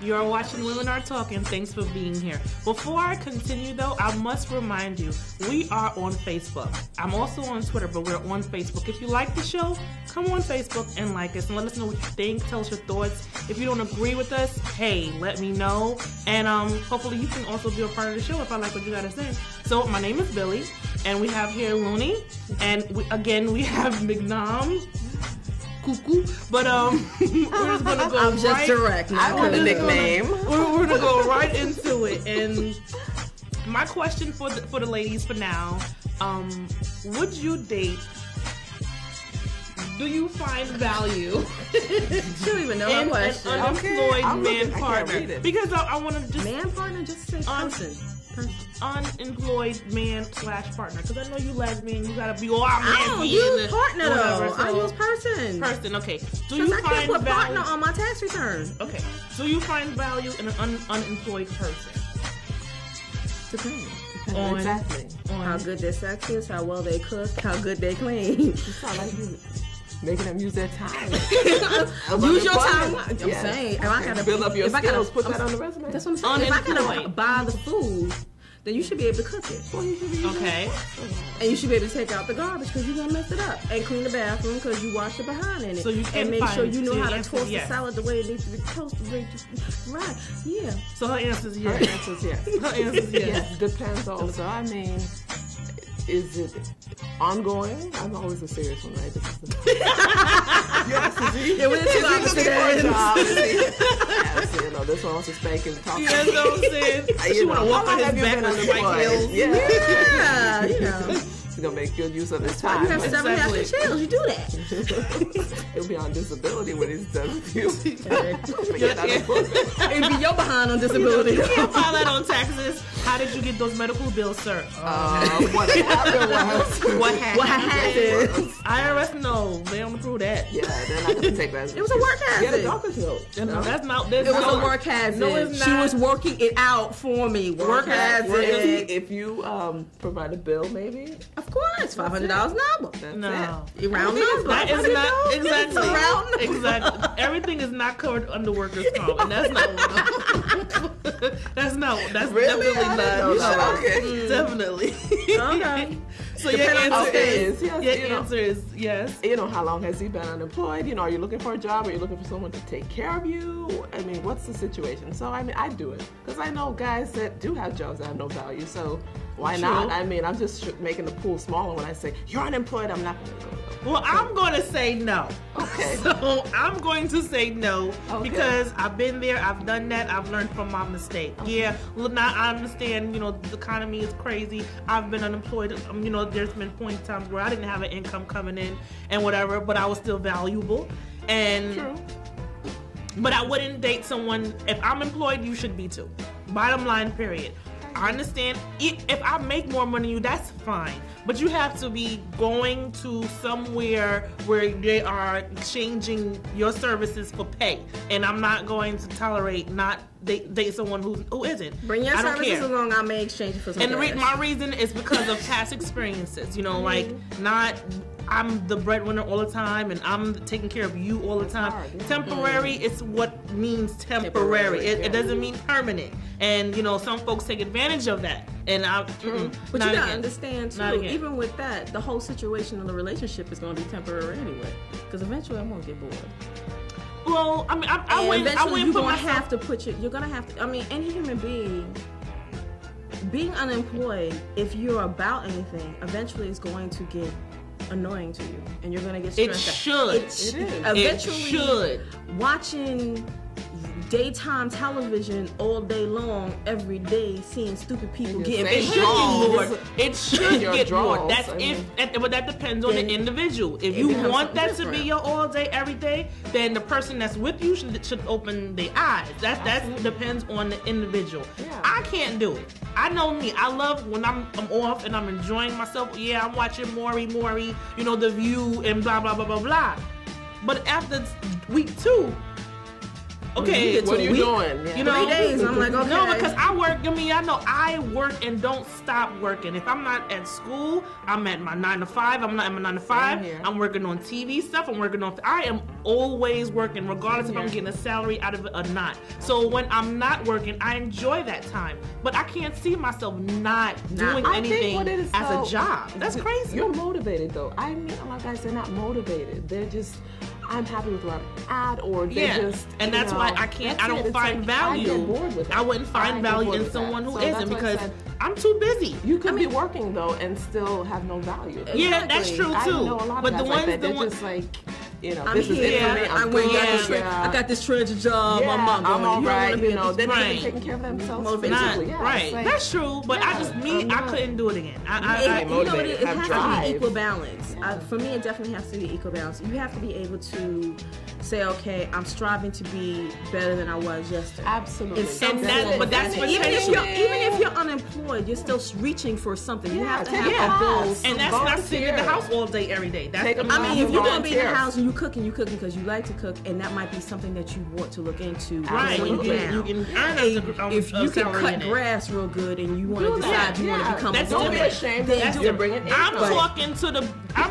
You're watching Women Are Talking. Thanks for being here. Before I continue, though, I must remind you, we are on Facebook. I'm also on Twitter, but we're on Facebook. If you like the show, come on Facebook and like us and let us know what you think. Tell us your thoughts. If you don't agree with us, hey, let me know. And hopefully you can also be a part of the show if I like what you got to say. So my name is Billy, and we have here Looney, and we have McNom. Cuckoo, but we're just gonna go. I'm just direct. I want a nickname. We're gonna go right into it. And my question for the ladies for now: would you date? Do you find value? She don't even know my question. An unemployed man partner? Because I want to just man partner. Just say person. Unemployed man/partner, because I know you lesbian, you gotta be all man. I don't use partner though. I use person. Person, okay. Do you I can't put partner on my tax return. Okay. Do you find value in an unemployed person? Depends. Exactly. On how good their sex is, how well they cook, how good they clean. You sound like you making them use their time. Use your time. I'm saying, if I gotta build up your skills, put that on the resume. That's what I'm saying. If I gotta buy the food, then you should be able to cook it. Okay. And you should be able to take out the garbage because you're gonna mess it up, and clean the bathroom because you wash your behind in it. So you can and make sure you know how to toast yes. the salad the way it needs to be toasted. Right? Yeah. So her answer is yes. Her answer is yes. Her answer is yes. Yes. Depends also. I mean, is it ongoing? I'm always a serious one, right? This is the yes, is he? Yeah, we're the two opposite ends. Yes, you know, this one wants to spank and talk. You know what I'm saying? She want to walk on his back with spike heels. Yeah, you know. He's going to make good use of his time. You have 7 healthy chills. You do that. He'll be on disability when he's done with you. It'd be your behind on disability. You can't file that on taxes. How did you get those medical bills, sir? What happened was... What happened? happened? IRS, no. They don't approve that. Yeah, they're not going to take that. It was a work hazard. Get a doctor's note. No, that's not... It was a work hazard. No, it's not. She was working it out for me. Work hazard. If you provide a bill, maybe... Of course, $500 an hour. No, round number. That is not exactly. Round number. Exactly. Everything is not covered under workers' comp, and that's not one of them. That's really? definitely not. Okay. Definitely. Okay. So your answer is yes. You know, how long has he been unemployed? You know, are you looking for a job? Are you looking for someone to take care of you? I mean, what's the situation? So, I mean, I do it because I know guys that do have jobs that have no value. So why not? I mean, I'm just making the pool smaller when I say you're unemployed. I'm not going to go. Well, I'm going to say no. Okay. So I'm going to say no because I've been there. I've done that. I've learned from my mistake. Okay. Yeah. Well, now I understand. You know, the economy is crazy. I've been unemployed. You know, there's been point times where I didn't have an income coming in and whatever, but I was still valuable. And True. But I wouldn't date someone. If I'm employed, you should be too. Bottom line, period. I understand. If I make more money than you, that's fine. But you have to be going to somewhere where they are exchanging your services for pay. And I'm not going to tolerate not date someone who isn't. Bring your services care. along. I may exchange it for some And cash. my reason is because of past experiences. You know, like I'm the breadwinner all the time, and I'm taking care of you all the time. Temporary is what means temporary. It doesn't mean permanent. And you know, some folks take advantage of that. And but you gotta understand too. Even with that, the whole situation of the relationship is going to be temporary anyway. Because eventually, I'm going to get bored. Well, I mean, I wouldn't put myself. You're gonna have to. I mean, any human being unemployed, if you're about anything, eventually it's going to get annoying to you, and you're gonna get stressed out. It should. Eventually, it should. Watching daytime television all day long, every day, seeing stupid people getting paid. It should get bored. That's but that depends on the individual. If you want that to be your all day, every day, then the person that's with you should open their eyes. That depends on the individual. Yeah. I can't do it. I know me. I love when I'm off and I'm enjoying myself. Yeah, I'm watching Maury, you know, The View and blah blah blah blah blah. But after week 2, okay, what are you doing? Yeah. 3 days. I'm like, okay. No, because I work. I mean, I know I work and don't stop working. If I'm not at school, I'm at my 9 to 5. I'm not at my 9 to 5. I'm working on TV stuff. I am always working, regardless if I'm getting a salary out of it or not. So when I'm not working, I enjoy that time. But I can't see myself not doing anything as a job. That's crazy. You're motivated though. I mean, a lot of guys, they're not motivated. They're just, I'm happy with what I'm at, or they just. And that's why I can't. I don't find value. I get bored with it. I wouldn't find value in someone who isn't, because I'm too busy. You could be working though and still have no value. Yeah, that's true too. I know a lot of guys like that. They're just like, this is it for me. I got this treasure job. I'm all right. They're not taking care of themselves physically. Right. That's true. But I couldn't do it again. It has to be equal balance. For me, it definitely has to be equal balance. You have to be able to say, okay, I'm striving to be better than I was yesterday. Absolutely. But that's even if you're unemployed, you're still reaching for something. You have to have goals. And that's not sitting in the house all day, every day. If you're going to be in the house and you're cooking because you like to cook, and that might be something that you want to look into. Right. You can earn if you can cut grass real good and you want to decide you want to become a woman. Don't be ashamed to bring it in. I'm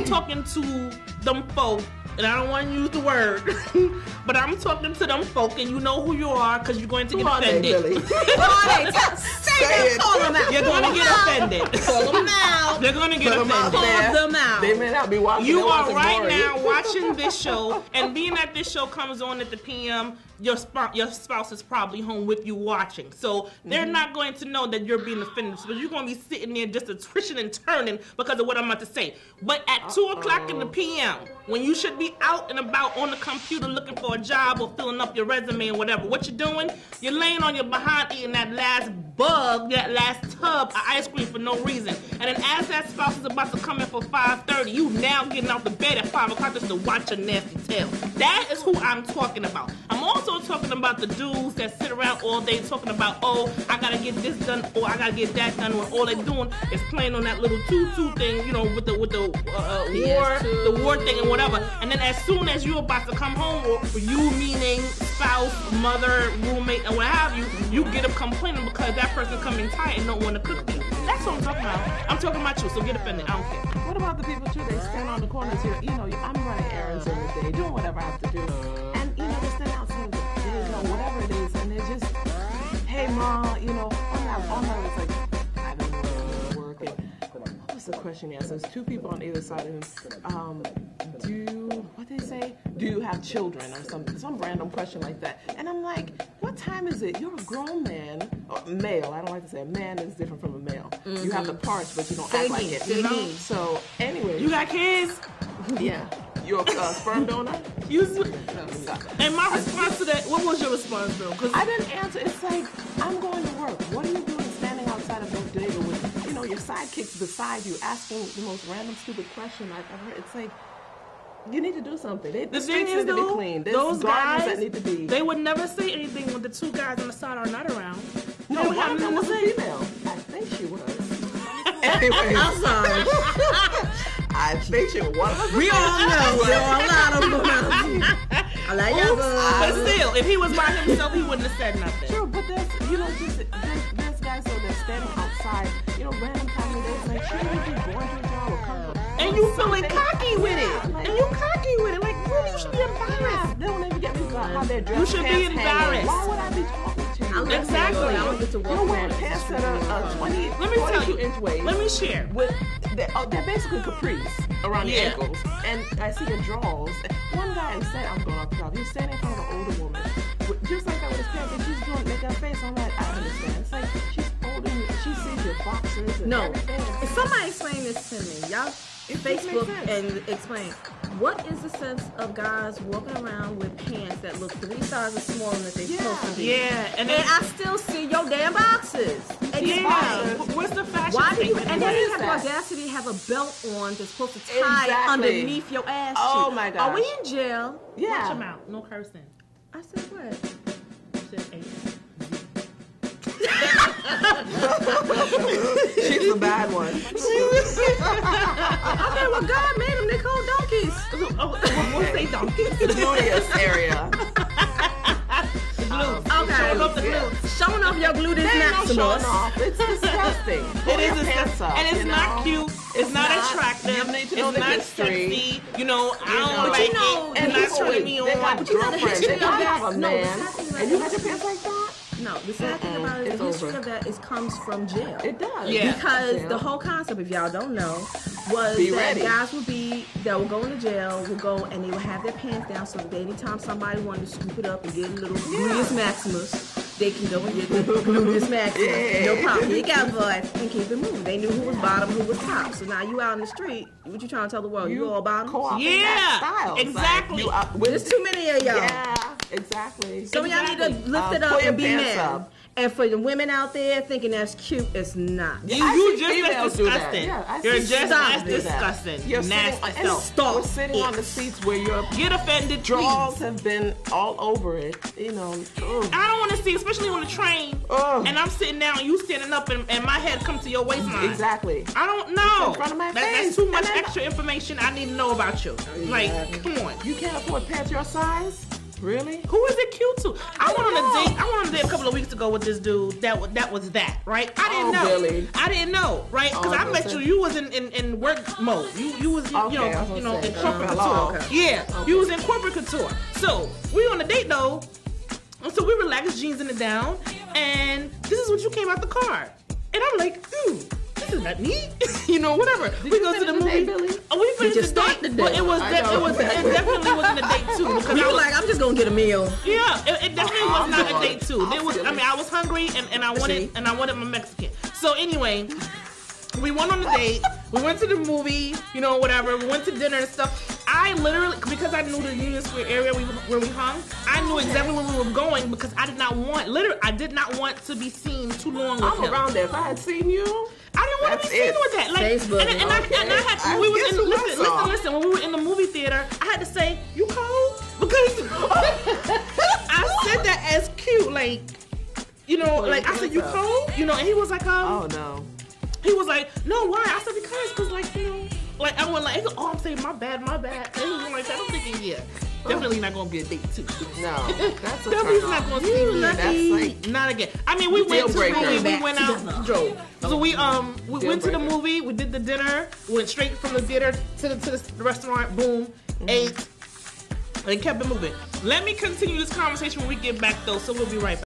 talking to them folk. And I don't want to use the word, but I'm talking to them folk, and you know who you are because you're going to get offended. Call them out. You're going to get offended. Call them out. They're going to get offended. Call them out. They may not be watching. You are right now watching this show, and being that this show comes on at the PM, your spouse is probably home with you watching. So they're not going to know that you're being offended. So you're going to be sitting there just twitching and turning because of what I'm about to say. But at 2 o'clock in the PM, when you should be out and about on the computer looking for a job or filling up your resume or whatever, what you're doing, you're laying on your behind eating that last tub of ice cream for no reason. And then as that spouse is about to come in for 5:30, you now getting out the bed at 5 o'clock just to watch your nasty tail. That is who I'm talking about. I'm also talking about the dudes that sit around all day talking about, oh, I gotta get this done or I gotta get that done, when all they're doing is playing on that little tutu thing, with the war thing and whatever. And then as soon as you're about to come home, or for you meaning spouse, mother, roommate, and what have you, you get up complaining because that person coming tired and don't want to cook for you. That's what I'm talking about. I'm talking about you, so get offended. I don't care. What about the people too? They stand on the corners here. I'm running errands every day, doing whatever I have to do, and they stand outside the whatever it is, and they're just, hey ma, on that it's like, I don't know, working. What's the question? Yes, there's two people on either side of him. Do you have children, or some random question like that? And I'm like, what time is it? You're a grown man, or male. I don't like to say a man is different from a male. You have the parts, but you don't act like it. So anyway, you got kids? Yeah. You're a sperm donor? And my response to that, what was your response though? Cause I didn't answer. It's like, I'm going to work. What are you doing standing outside of those days with, your sidekicks beside you asking the most random stupid question I've ever heard? It's like, you need to do something. The streets need to be clean. There's gardens that need to be. They would never say anything when the two guys on the side are not around. No, one of them was a female. I think she was. Anyway. I'm sorry. I think she was one of them. We all know. There are a lot of them. I like you. But still, if he was by himself, he wouldn't have said nothing. True, but there's guys that are standing outside, random time of day. It's like, shouldn't you be going to a job or come? And you feeling cocky with it. Like, and you cocky with it. Like, really, you should be embarrassed. They don't even get me about how they're dressed. You should be embarrassed. Why would I be talking to you? Exactly. I don't get to walk. You're wearing pants that are 22-inch waist. Let me share. They're basically capris around the ankles. And I see the drawers. One guy said, I'm going off the top. He's standing in front of an older woman. Just like that with his pants. And she's doing make her face. I'm like, I understand. It's like, she's holding you. She sees your boxers and everything. If somebody explain this to me, y'all Facebook and explain. What is the sense of guys walking around with pants that look 3 sizes smaller than they're supposed to be? Yeah, and I still see your damn boxes. What's the fashion? Why do you? And then you have the audacity to have a belt on that's supposed to tie underneath your ass. Oh my God! Are we in jail? Yeah. Watch your mouth. No cursing. I said what? You said 8. She's the bad one. Okay, well, God made them. They called donkeys. We'll say donkeys. The gluteus area. off the glutes. Showing off your gluteus maximus. Showing off. It's disgusting. It is disgusting. And it's not cute. It's not attractive. It's not sexy. You know, I don't like it. And not turning me on. But you know the history of that. Man, and you had your pants like that? No, the sad thing about it is the history of that comes from jail. It does. Yeah. Because the whole concept, if y'all don't know, was that guys that would go into jail, would go and they would have their pants down so that anytime somebody wanted to scoop it up and get a little gluteus maximus, they can go and get the gluteus maximus. No problem. You got boys and keep it moving. They knew who was bottom, who was top. So now you out in the street, what you trying to tell the world? You all bottom? Yeah, exactly. There's too many of y'all. Yeah, exactly. So y'all need to lift it up and be men. And for the women out there thinking that's cute, it's not. You just as disgusting. You're just as disgusting. You're nasty We're sitting on the seats where your get offended. Drawers have been all over it. You know. I don't want to see, especially on the train. And I'm sitting down, and you standing up, and my head comes to your waistline. Exactly. I don't know. In front of my face. That's too much extra information I need to know about you. Like, come on. You can't afford pants your size. Really? Who is it cute to? I went on a date a couple of weeks ago with this dude that was that, right? I didn't know. Really? I didn't know, right? Because I met you. You was in work mode. You was in corporate couture. Yeah, you was in corporate couture. So we on a date though, and so we relaxed, jeans in the down, and this is what you came out the car, and I'm like, this is not me. Whatever. We go to the movie. We finished the date, but it definitely wasn't a date too. Because you were like, I'm just gonna get a meal. Yeah, it definitely was not a date too. I was hungry and I wanted my Mexican. So anyway, we went on a date. We went to the movie. Whatever. We went to dinner and stuff. I literally, because I knew the Union Square area where we hung, I knew exactly where we were going because I did not want to be seen too long with him. I'm around there. If I had seen you. I didn't want to be seen with that. Like, Facebook. Listen. When we were in the movie theater, I had to say, "You cold?" Because I said that as cute, like, like I said, "You cold?" And he was like, "Oh no." He was like, "No, why?" I said, "Because, like I went like, oh, I'm saying my bad." And he was like, "I'm thinking, yeah." Definitely not gonna be a date too. No, that's definitely not gonna be. That's like not again. I mean, we went to the movie. We went out, drove. So we went to the movie. We did the dinner. Went straight from the theater to the restaurant. Boom, ate, and kept it moving. Let me continue this conversation when we get back though. So we'll be right back.